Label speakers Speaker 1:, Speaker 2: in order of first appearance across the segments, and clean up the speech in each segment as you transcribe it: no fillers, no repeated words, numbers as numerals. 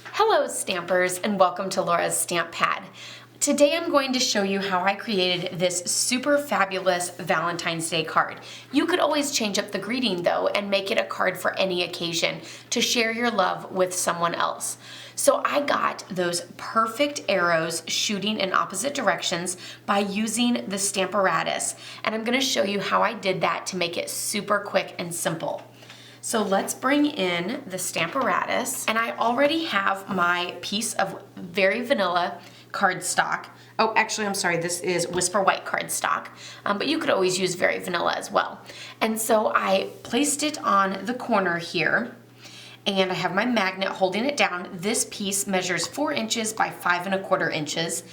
Speaker 1: Hello Stampers, and welcome to Laura's Stamp Pad. Today I'm going to show you how I created this super fabulous Valentine's Day card. You could always change up the greeting though and make it a card for any occasion to share your love with someone else. So I got those perfect arrows shooting in opposite directions by using the Stamparatus, and I'm going to show you how I did that to make it super quick and simple. So let's bring in the Stamparatus, and I already have my piece of very vanilla cardstock. Oh, actually, I'm sorry, this is Whisper White cardstock, but you could always use very vanilla as well. And so I placed it on the corner here, and I have my magnet holding it down. This piece measures 4 inches by 5 1/4 inches,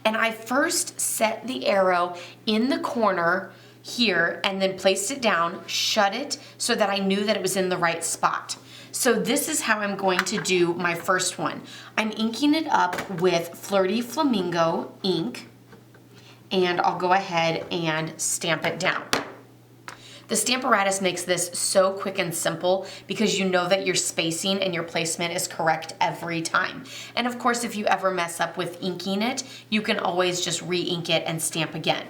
Speaker 1: and I first set the arrow in the corner here and then placed it down, shut it so that I knew that it was in the right spot. So this is how I'm going to do my first one. I'm inking it up with Flirty Flamingo ink, and I'll go ahead and stamp it down. The Stamparatus makes this so quick and simple because you know that your spacing and your placement is correct every time. And of course, if you ever mess up with inking it, you can always just re-ink it and stamp again.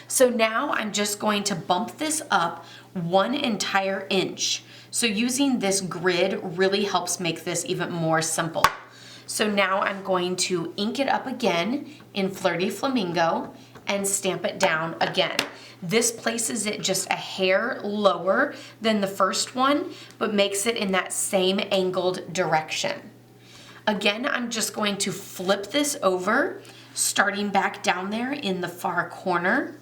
Speaker 1: So now I'm just going to bump this up 1 entire inch. So using this grid really helps make this even more simple. So now I'm going to ink it up again in Flirty Flamingo and stamp it down again. This places it just a hair lower than the first one, but makes it in that same angled direction. Again, I'm just going to flip this over, starting back down there in the far corner.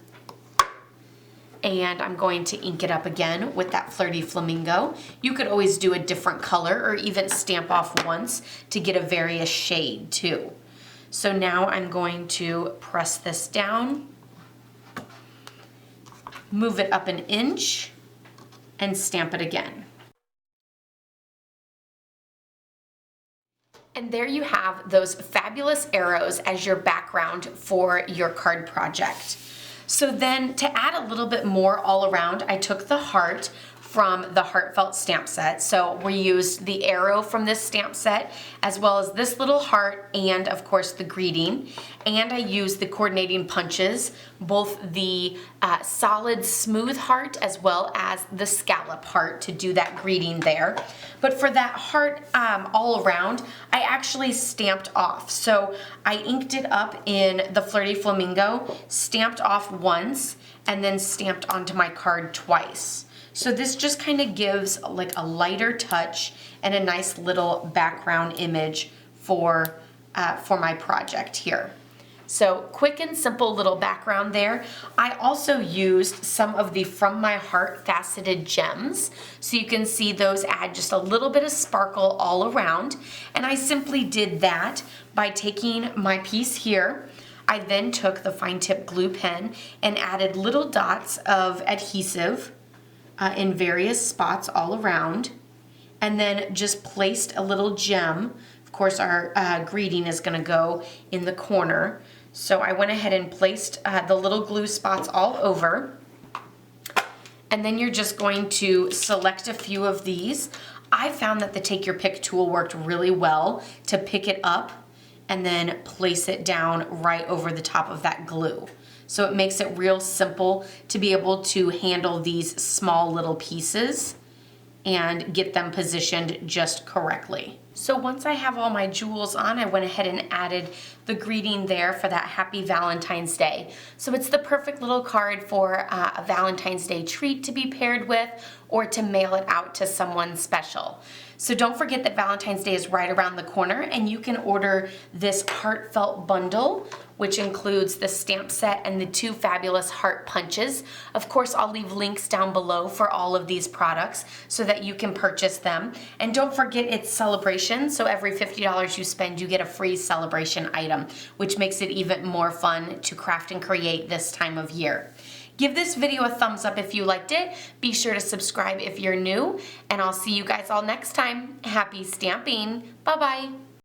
Speaker 1: And I'm going to ink it up again with that Flirty Flamingo. You could always do a different color or even stamp off once to get a various shade too. So now I'm going to press this down, move it up 1 inch, and stamp it again. And there you have those fabulous arrows as your background for your card project. So then to add a little bit more all around, I took the heart from the Heartfelt stamp set. So we used the arrow from this stamp set, as well as this little heart and of course the greeting. And I used the coordinating punches, both the solid smooth heart as well as the scallop heart to do that greeting there. But for that heart all around, I actually stamped off. So I inked it up in the Flirty Flamingo, stamped off once, and then stamped onto my card twice. So this just kind of gives like a lighter touch and a nice little background image for my project here. So quick and simple little background there. I also used some of the From My Heart faceted gems. So you can see those add just a little bit of sparkle all around. And I simply did that by taking my piece here. I then took the fine tip glue pen and added little dots of adhesive in various spots all around, and then just placed a little gem. Of course, our greeting is going to go in the corner. So I went ahead and placed the little glue spots all over. And then you're just going to select a few of these. I found that the Take Your Pick tool worked really well to pick it up and then place it down right over the top of that glue. So it makes it real simple to be able to handle these small little pieces and get them positioned just correctly. So once I have all my jewels on, I went ahead and added the greeting there for that Happy Valentine's Day. So it's the perfect little card for a Valentine's Day treat to be paired with or to mail it out to someone special. So don't forget that Valentine's Day is right around the corner, and you can order this Heartfelt bundle, which includes the stamp set and the 2 fabulous heart punches. Of course, I'll leave links down below for all of these products so that you can purchase them. And don't forget it's celebration, so every $50 you spend, you get a free celebration item, which makes it even more fun to craft and create this time of year. Give this video a thumbs up if you liked it. Be sure to subscribe if you're new, and I'll see you guys all next time. Happy stamping. Bye-bye.